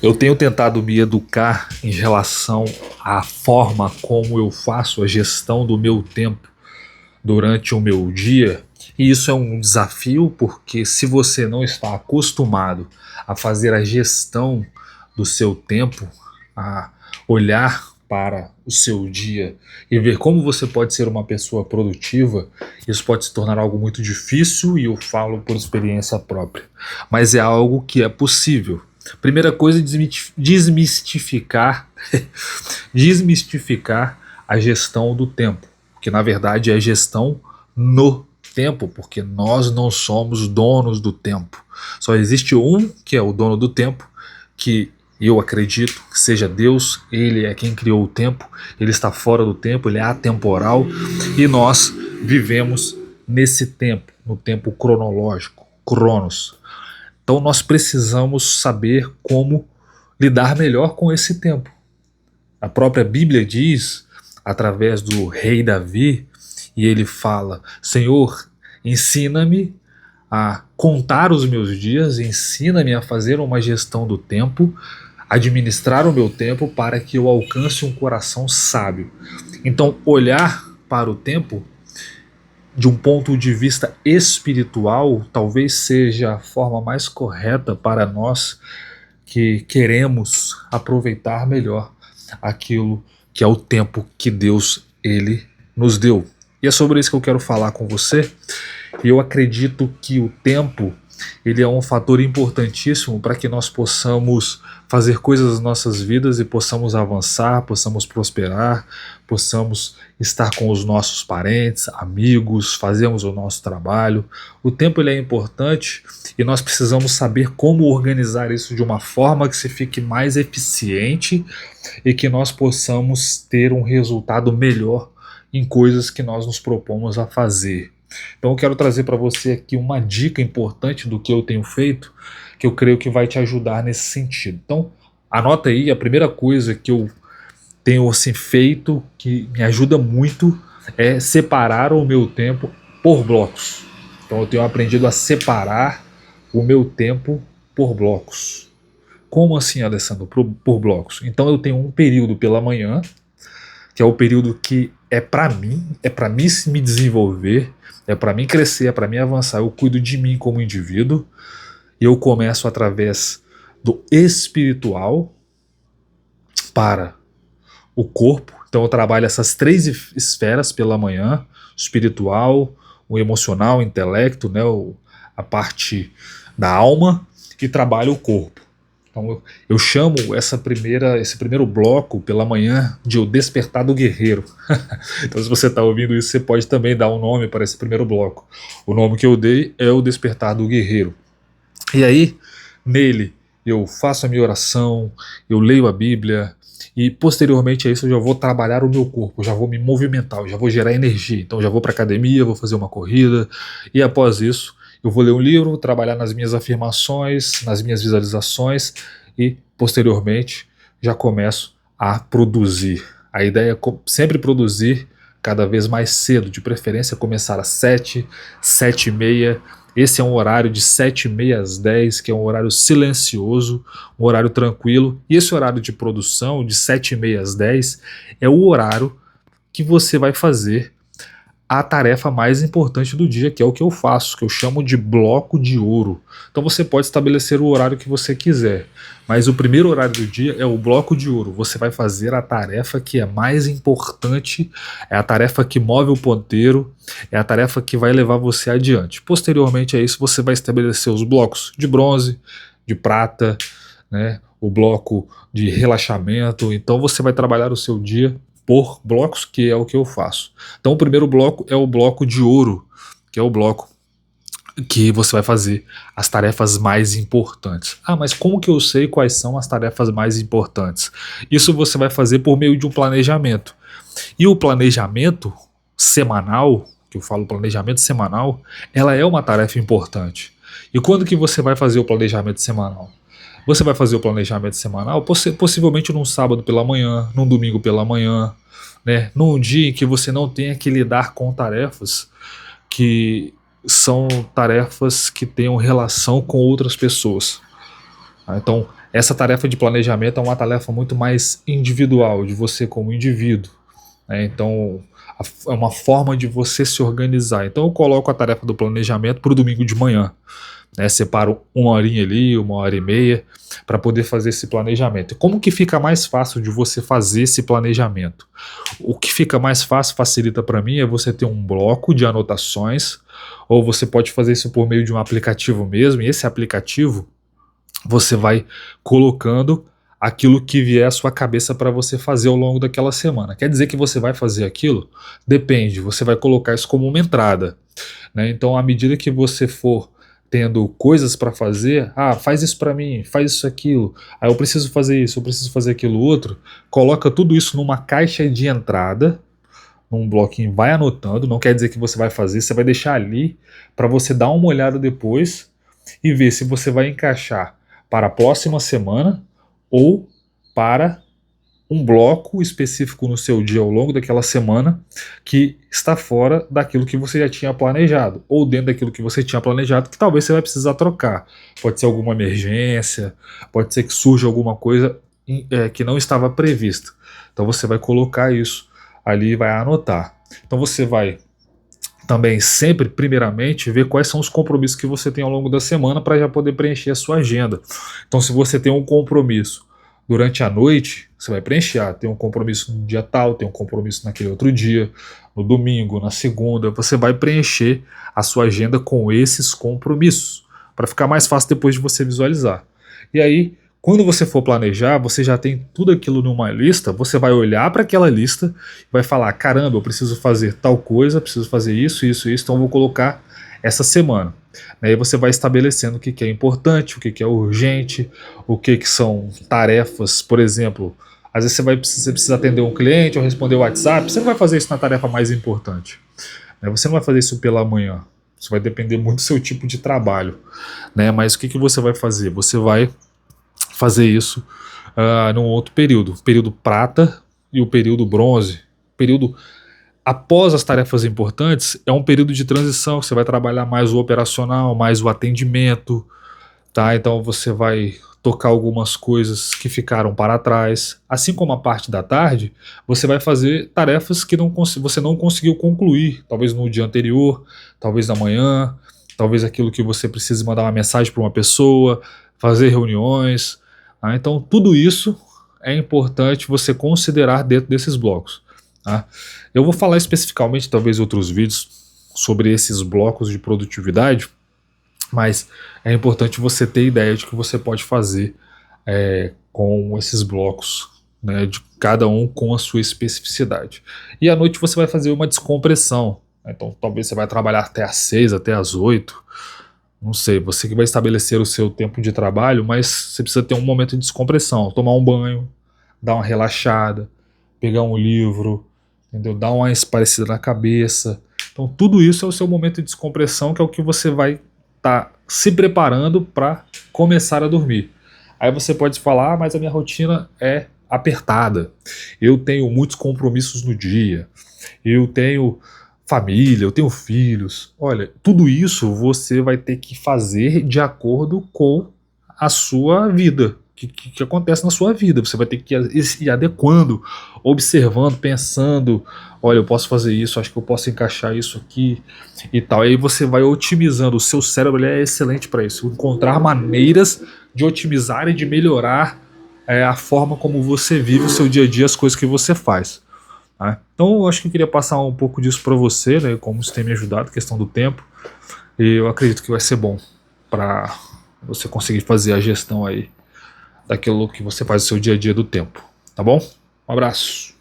Eu tenho tentado me educar em relação à forma como eu faço a gestão do meu tempo durante o meu dia. E isso é um desafio porque se você não está acostumado a fazer a gestão do seu tempo, a olhar para o seu dia e ver como você pode ser uma pessoa produtiva, isso pode se tornar algo muito difícil e eu falo por experiência própria. Mas é algo que é possível. Primeira coisa é desmistificar, desmistificar a gestão do tempo, que na verdade é gestão no tempo, porque nós não somos donos do tempo. Só existe um que é o dono do tempo, que eu acredito que seja Deus. Ele é quem criou o tempo, ele está fora do tempo, ele é atemporal e nós vivemos nesse tempo, no tempo cronológico, Cronos. Então nós precisamos saber como lidar melhor com esse tempo. A própria Bíblia diz, através do rei Davi, e ele fala: Senhor, ensina-me a contar os meus dias, ensina-me a fazer uma gestão do tempo, administrar o meu tempo para que eu alcance um coração sábio. Então, olhar para o tempo de um ponto de vista espiritual talvez seja a forma mais correta para nós que queremos aproveitar melhor aquilo que é o tempo que Deus ele nos deu. E é sobre isso que eu quero falar com você. E eu acredito que o tempo ele é um fator importantíssimo para que nós possamos fazer coisas nas nossas vidas e possamos avançar, possamos prosperar, possamos estar com os nossos parentes, amigos, fazermos o nosso trabalho. O tempo ele é importante e nós precisamos saber como organizar isso de uma forma que se fique mais eficiente e que nós possamos ter um resultado melhor em coisas que nós nos propomos a fazer. Então eu quero trazer para você aqui uma dica importante do que eu tenho feito, que eu creio que vai te ajudar nesse sentido. Então anota aí, a primeira coisa que eu tenho assim feito, que me ajuda muito, é separar o meu tempo por blocos. Então eu tenho aprendido a separar o meu tempo por blocos. Como assim, Alessandro? Por blocos. Então eu tenho um período pela manhã, que é o período que é para mim me desenvolver, é para mim crescer, é para mim avançar. Eu cuido de mim como indivíduo e eu começo através do espiritual para o corpo. Então eu trabalho essas três esferas pela manhã: o espiritual, o emocional, o intelecto, né, a parte da alma, e trabalho o corpo. Então eu chamo esse primeiro bloco pela manhã de o despertar do guerreiro. Então se você está ouvindo isso, você pode também dar um nome para esse primeiro bloco. O nome que eu dei é o despertar do guerreiro. E aí, nele, eu faço a minha oração, eu leio a Bíblia e posteriormente a isso eu já vou trabalhar o meu corpo, eu já vou me movimentar, eu já vou gerar energia. Então eu já vou para a academia, vou fazer uma corrida e após isso eu vou ler um livro, trabalhar nas minhas afirmações, nas minhas visualizações e, posteriormente, já começo a produzir. A ideia é sempre produzir cada vez mais cedo, de preferência começar às 7, 7h30. Esse é um horário de 7h30 às 10, que é um horário silencioso, um horário tranquilo. E esse horário de produção, de 7h30 às 10, é o horário que você vai fazer a tarefa mais importante do dia, que é o que eu faço, que eu chamo de bloco de ouro. Então você pode estabelecer o horário que você quiser, mas o primeiro horário do dia é o bloco de ouro. Você vai fazer a tarefa que é mais importante, é a tarefa que move o ponteiro, é a tarefa que vai levar você adiante. Posteriormente a isso, você vai estabelecer os blocos de bronze, de prata, né, o bloco de relaxamento. Então você vai trabalhar o seu dia por blocos, que é o que eu faço. Então o primeiro bloco é o bloco de ouro, que é o bloco que você vai fazer as tarefas mais importantes. Ah, mas como que eu sei quais são as tarefas mais importantes? Isso você vai fazer por meio de um planejamento. E o planejamento semanal, que eu falo planejamento semanal, ela é uma tarefa importante. E quando que você vai fazer o planejamento semanal? Você vai fazer o planejamento semanal possivelmente num sábado pela manhã, num domingo pela manhã, né? Num dia em que você não tenha que lidar com tarefas que são tarefas que tenham relação com outras pessoas. tá? Então, essa tarefa de planejamento é uma tarefa muito mais individual, de você como indivíduo, né? Então, é uma forma de você se organizar. Então, eu coloco a tarefa do planejamento para o domingo de manhã, né? Separo uma horinha ali, uma hora e meia, para poder fazer esse planejamento. E como que fica mais fácil de você fazer esse planejamento? O que fica mais fácil, facilita para mim, é você ter um bloco de anotações, ou você pode fazer isso por meio de um aplicativo mesmo, e esse aplicativo você vai colocando aquilo que vier à sua cabeça para você fazer ao longo daquela semana. Quer dizer que você vai fazer aquilo? Depende, você vai colocar isso como uma entrada, né? Então, à medida que você for tendo coisas para fazer, faz isso para mim, faz isso aquilo, eu preciso fazer isso, eu preciso fazer aquilo outro, coloca tudo isso numa caixa de entrada, num bloquinho, vai anotando, não quer dizer que você vai fazer, você vai deixar ali para você dar uma olhada depois e ver se você vai encaixar para a próxima semana ou para um bloco específico no seu dia ao longo daquela semana que está fora daquilo que você já tinha planejado, ou dentro daquilo que você tinha planejado que talvez você vai precisar trocar. Pode ser alguma emergência, pode ser que surja alguma coisa que não estava prevista. Então você vai colocar isso ali e vai anotar. Então você vai também sempre, primeiramente, ver quais são os compromissos que você tem ao longo da semana para já poder preencher a sua agenda. Então, se você tem um compromisso durante a noite, você vai preencher. Tem um compromisso no dia tal, tem um compromisso naquele outro dia, no domingo, na segunda. Você vai preencher a sua agenda com esses compromissos, para ficar mais fácil depois de você visualizar. E aí, quando você for planejar, você já tem tudo aquilo numa lista, você vai olhar para aquela lista e vai falar, caramba, eu preciso fazer tal coisa, preciso fazer isso, isso, isso, então eu vou colocar essa semana. Aí você vai estabelecendo o que é importante, o que é urgente, o que são tarefas, por exemplo, às vezes você precisa atender um cliente ou responder o WhatsApp, você não vai fazer isso na tarefa mais importante. Você não vai fazer isso pela manhã, isso vai depender muito do seu tipo de trabalho. Mas o que você vai fazer? Você vai fazer isso num outro período, período prata e o período bronze. Período após as tarefas importantes é um período de transição, que você vai trabalhar mais o operacional, mais o atendimento, tá? Então você vai tocar algumas coisas que ficaram para trás. Assim como a parte da tarde, você vai fazer tarefas que você não conseguiu concluir, talvez no dia anterior, talvez na manhã, talvez aquilo que você precise mandar uma mensagem para uma pessoa, fazer reuniões. Então tudo isso é importante você considerar dentro desses blocos. Tá? Eu vou falar especificamente, talvez em outros vídeos, sobre esses blocos de produtividade, mas é importante você ter ideia de que você pode fazer com esses blocos, né, de cada um com a sua especificidade. E à noite você vai fazer uma descompressão. Então talvez você vai trabalhar até às 6, até às 8. Não sei, você que vai estabelecer o seu tempo de trabalho, mas você precisa ter um momento de descompressão, tomar um banho, dar uma relaxada, pegar um livro, entendeu? Dar uma esparecida na cabeça. Então tudo isso é o seu momento de descompressão, que é o que você vai estar se preparando para começar a dormir. Aí você pode falar, mas a minha rotina é apertada, eu tenho muitos compromissos no dia, eu tenho família, eu tenho filhos. Olha, tudo isso você vai ter que fazer de acordo com a sua vida, que acontece na sua vida. Você vai ter que ir adequando, observando, pensando, olha, eu posso fazer isso, acho que eu posso encaixar isso aqui e tal. Aí você vai otimizando, o seu cérebro é excelente para isso, encontrar maneiras de otimizar e de melhorar a forma como você vive o seu dia a dia, as coisas que você faz. Então eu acho que eu queria passar um pouco disso para você, né, como isso tem me ajudado, questão do tempo, e eu acredito que vai ser bom para você conseguir fazer a gestão aí daquilo que você faz no seu dia a dia do tempo, tá bom? Um abraço.